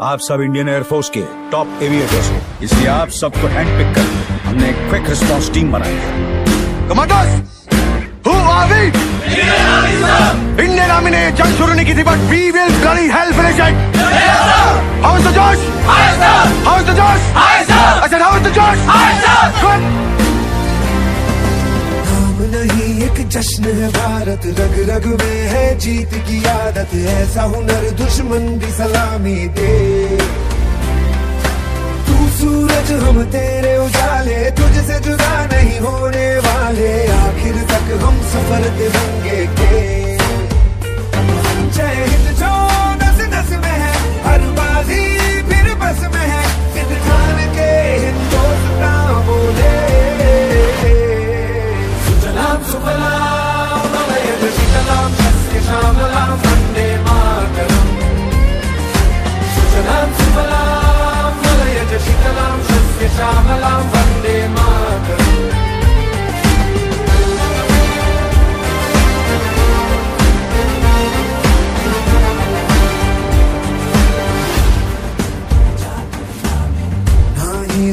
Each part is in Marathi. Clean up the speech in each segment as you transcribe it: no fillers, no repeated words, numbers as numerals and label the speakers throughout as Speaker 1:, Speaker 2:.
Speaker 1: आप सब इंडियन एयरफोर्स के टॉप एविएटर्स हो, इसलिए आप सबको हैंड पिक कर हमने एक क्विक रिस्पांस टीम बनाई है। Commanders, who are we? Indian army ने जंग शुरू नहीं की थी, but we will bloody hell finish it. How is the Josh? How is the Josh? I said how is the Josh? Good.
Speaker 2: नाम नहीं एक जश्न है भारत, रग रग में है जीत की आदत, ऐसा हुनर दुश्मन भी सलामी दे। तू सूरज हम तेरे उजाले, तुझसे जुदा नहीं होने वाले, आखिर तक हम सफर तिरंगे के। जय हिंद जो नस नस में है, हर बाजी फिर बस में है, सिद्ध ठान के हिंदुस्तान बोले। सुजलाम सुफलाम मलयज शीतलाम शस्य श्यामलाम वंदे मातरम। सुजलाम सुफलाम मलयज शीतलाम शस्य श्यामलाम वंदे मातरम।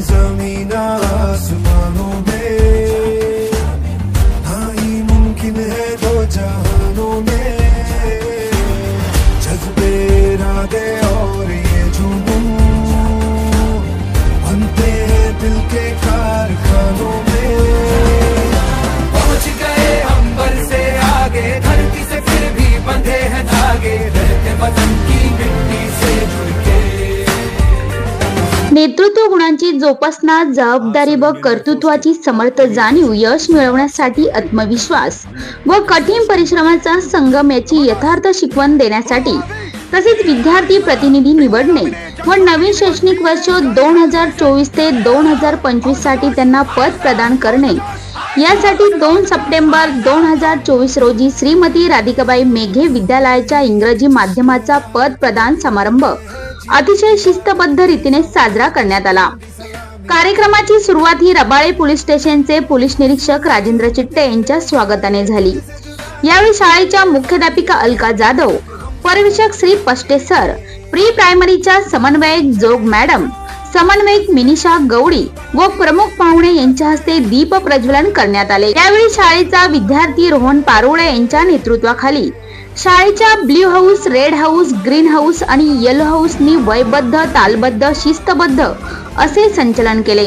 Speaker 2: ज़मीन आसमानों में हाँ ही मुमकिन है दो जहानों में, जज्बे इरादे और ये जुनून बनते हैं दिल के कारखानों में। पहुंच गए अंबर से आगे, धरती से फिर भी बंधे हैं धागे, रहते वतन की मिट्टी से जुड़ के।
Speaker 3: नेतृत्व गुणांची जोपासना, जबाबदारी व कर्तृत्वाची समर्थ जाणीव, यश मिळवण्यासाठी आत्मविश्वास व कठीण परिश्रमाचा संगम याची यथार्थ शिकवण देण्यासाठी, तसेच विद्यार्थी प्रतिनिधी निवडणे व नवीन शैक्षणिक वर्ष 2024 ते 2025 साठी त्यांना पद प्रदान करणे, यासाठी 2 सप्टेंबर 2024 रोजी श्रीमती राधिकाबाई मेघे विद्यालयाच्या इंग्रजी माध्यमाचा पद प्रदान समारंभ अतिशय शिस्तबद्ध रीतीने साजरा करण्यात आला। कार्यक्रमाची सुरुवात ही रबाळे पोलीस स्टेशनचे पोलीस निरीक्षक राजेंद्र चिट्टे यांच्या स्वागताने झाली। यावेळी शाळेच्या मुख्याध्यापिका अलका जाधव, पर्यवेक्षक श्री पष्टे सर, प्री प्रायमरीच्या समन्वयक जोग मॅडम, समन्वयक मिनिषा गवडी व प्रमुख पाहुणे यांच्या हस्ते दीप प्रज्वलन करण्यात आले। यावेळी शाळेचा विद्यार्थी रोहन पारोळे यांच्या नेतृत्वाखाली शाळेच्या blue house, red house, green house आणि येलो हाऊसनी वयबद्ध, तालबद्ध, शिस्तबद्ध असे संचलन केले।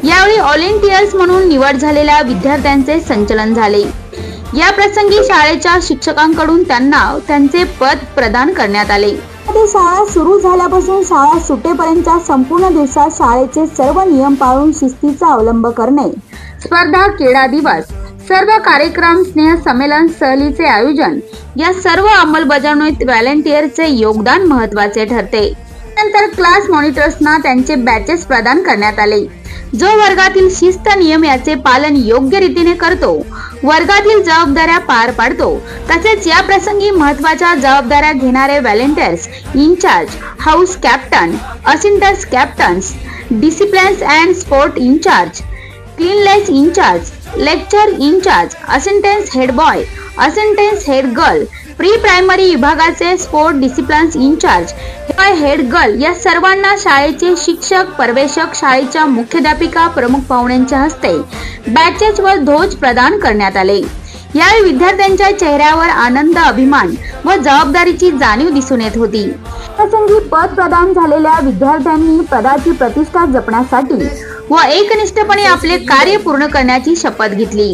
Speaker 3: यावेळी व्हॉलेंटियर्स म्हणून निवड झालेल्या विद्यार्थ्यांचे संचलन झाले। या प्रसंगी शाळेच्या शिक्षकांकडून त्यांना त्यांचे पद प्रदान करण्यात आले। शाळा सुरू झाल्यापासून शाळा सुटेपर्यंतच्या संपूर्ण दिवसात शाळेचे सर्व नियम पाळून शिस्तीचा अवलंब करणे, स्पर्धा, क्रीडा दिवस, सर्व कार्यक्रम, स्नेह संमेलन, सहलीचे आयोजन या सर्व अंमलबजावणीत व्हॉलेंटियरचे योगदान महत्त्वाचे ठरते। नंतर क्लास मॉनिटर्सना त्यांचे बॅचेस प्रदान करण्यात आले। जो वर्गातील शिस्त, नियम याचे पालन योग्य रीतीने करतो, वर्गातील जबाबदाऱ्या पार पाडतो, तसेच या प्रसंगी महत्त्वाच्या जबाबदाऱ्या घेणारे volunteers, incharge, house captain, assistant captains, disciplines and sport incharge, cleanness incharge, lecture incharge, assistant head boy, assistant head girl, pre primary विभागाचे sport disciplines incharge, head girl या सर्वांना शाळेचे शिक्षक, पर्यवेक्षक, शाळेच्या मुख्याध्यापिका, प्रमुख पाहुण्यांच्या हस्ते बॅचेस व ध्वज प्रदान करण्यात आले। यावेळी विद्यार्थ्यांच्या चेहऱ्यावर आनंद, अभिमान व जबाबदारीची जाणीव दिसून येत होती। प्रसंगी पद प्रदान झालेल्या विद्यार्थ्यांनी पदाची प्रतिष्ठा जपण्यासाठी व एकनिष्ठपणे आपले कार्य पूर्ण करण्याची शपथ घेतली।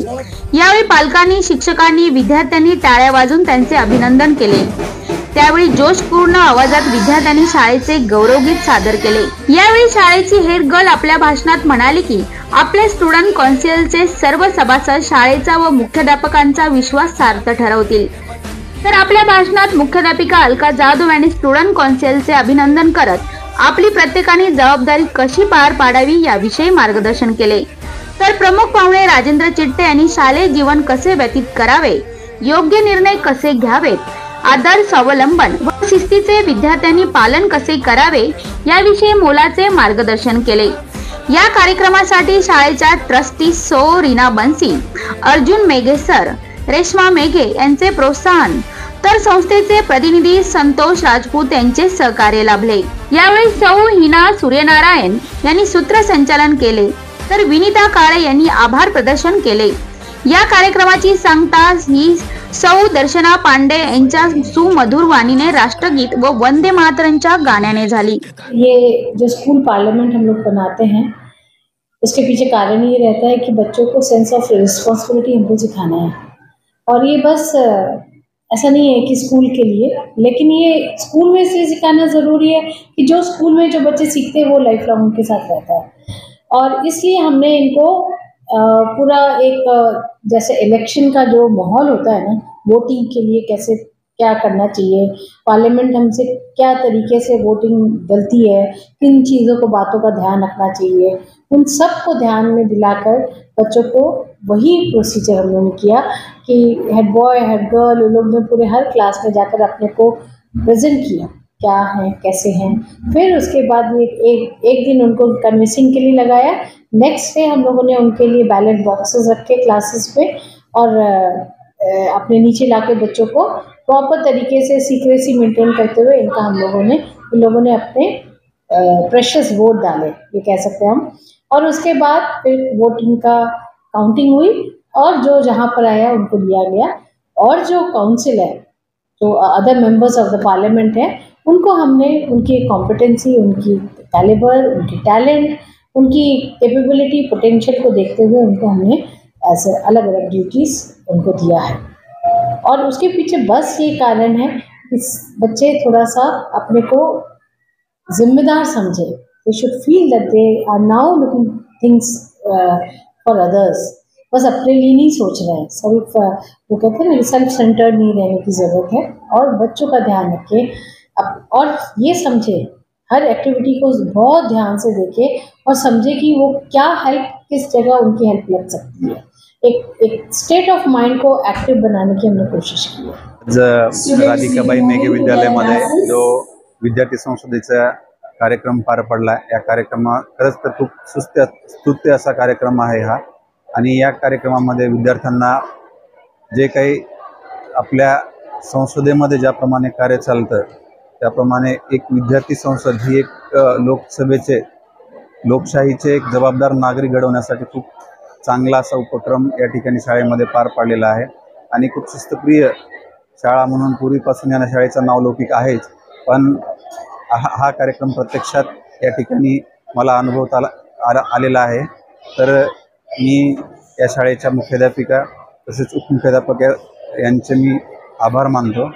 Speaker 3: यावेळी पालकांनी, शिक्षकांनी, विद्यार्थ्यांनी टाळ्या वाजवून त्यांचे अभिनंदन केले। त्यावेळी जोशपूर्ण आवाजात विद्यार्थ्यांनी शाळेचे गौरवगीत सादर केले। यावेळी शाळेची हेड गर्ल आपल्या भाषणात म्हणाली की आपले स्टुडंट कौन्सिलचे सर्व सभासद शाळेचा व मुख्याध्यापकांचा विश्वास सार्थ ठरवतील। तर आपल्या भाषणात मुख्याध्यापिका अलका जाधव यांनी स्टुडंट कौन्सिलचे अभिनंदन करत आपली प्रत्येकाने जबाबदारी कशी पार पाडावी याविषयी मार्गदर्शन केले। तर प्रमुख पाहुणे राजेंद्र चिट्टे यांनी शालेय जीवन कसे व्यतीत करावे, योग्य निर्णय कसे घ्यावेत, आदर्श स्वावलंबन व शिस्तीचे विद्यार्थ्यांनी पालन कसे करावे याविषयी मोलाचे मार्गदर्शन केले। या कार्यक्रमासाठी शाळेच्या ट्रस्टी सो रीना बन्सी, अर्जुन मेघे सर, रेश्मा मेघे यांचे प्रोत्साहन, तर संस्थेचे प्रतिनिधी संतोष राजपूत यांचे सहकार्य लाभले। यावेळी सौ हिना सूर्यनारायण यांनी सूत्रसंचालन केले तर विनीता काळे यांनी आभार प्रदर्शन केले। या कार्यक्रमाची सांगता ही सौ दर्शना पांडे यांच्या सुमधुर वाणीने राष्ट्रगीत व वंदे मातरमच्या गाण्याने झाली।
Speaker 4: ये जो स्कूल पार्लियामेंट हम लोग बनाते हैं, इसके पीछे कारण ये रहता है कि बच्चों को सेंस ऑफ रिस्पॉन्सिबिलिटी हमको सिखाना है। और ये बस ऐसा नहीं है कि स्कूल के लिए, लेकिन ये स्कूल में से सिखाना ज़रूरी है कि जो स्कूल में जो बच्चे सीखते हैं वो लाइफ लॉन्ग उनके साथ रहता है। और इसलिए हमने इनको पूरा एक जैसे इलेक्शन का जो माहौल होता है ना, वोटिंग के लिए कैसे क्या करना चाहिए, पार्लियामेंट हमसे क्या तरीके से वोटिंग डलती है, किन चीज़ों को बातों का ध्यान रखना चाहिए, उन सब को ध्यान में दिलाकर बच्चों को वही प्रोसीजर हम लोगों ने किया कि हेड बॉय हेड गर्ल उन लोग ने पूरे हर क्लास में जाकर अपने को प्रेजेंट किया, क्या हैं कैसे हैं। फिर उसके बाद ये एक दिन उनको कन्विंसिंग के लिए लगाया। नेक्स्ट डे हम लोगों ने उनके लिए बैलेट बॉक्सेस रखे क्लासेस पे और अपने नीचे लाके बच्चों को प्रॉपर तरीके से सीक्रेसी मेंटेन करते हुए इन लोगों ने अपने प्रेशियस वोट डाले, ये कह सकते हैं हम। और उसके बाद फिर वोटिंग का काउंटिंग हुई और जो जहाँ पर आया उनको लिया गया। और जो काउंसिल है, जो other members of the parliament है, उनको हमने उनकी कॉम्पिटेंसी, उनकी कैलिबर, उनकी टैलेंट, उनकी कैपेबिलिटी, पोटेंशियल को देखते हुए उनको हमने ऐसे अलग अलग ड्यूटीज़ उनको दिया है। और उसके पीछे बस ये कारण है कि बच्चे थोड़ा सा अपने को जिम्मेदार समझे। They should feel that they are now looking things for others, बस अपने लिए नहीं सोच रहे हैं। सिर्फ वो कहते हैं ना, सेल्फ सेंटर्ड नहीं रहने की ज़रूरत है और बच्चों का ध्यान रखें और ये समझे, हर एक्टिविटी को बहुत ध्यान से देखें और समझे कि वो क्या हेल्प, किस जगह उनकी हेल्प लग सकती है। एक स्टेट ऑफ माइंड को एक्टिव बनाने की हमने कोशिश की है।
Speaker 5: राधिकाबाई मेघे विद्यालयामध्ये जो विद्यार्थी संसदेचा कार्यक्रम पार पडला, या कार्यक्रमात खरंच तर खूप स्तुत्य असा कार्यक्रम आहे हा। आणि या कार्यक्रमामध्ये विद्यार्थ्यांना जे काही आपल्या संसदेमध्ये ज्याप्रमाणे कार्य चालतं त्याप्रमाणे एक विद्यार्थी संसद ही एक लोकशाहीचे एक जबाबदार नागरिक घडवण्यासाठी खूप चांगला असा उपक्रम या ठिकाणी शाळेमध्ये पार पाडलेला आहे। आणि खूप शिस्तप्रिय शाळा म्हणून पूर्वीपासून या शाळेचं नावलौकिक आहेच, पण हा कार्यक्रम प्रत्यक्षात या ठिकाणी मला अनुभवता आलेला आहे। तर मी या शाळेच्या मुख्याध्यापिका तसेच उपमुख्याध्यापक यांचे मी आभार मानतो।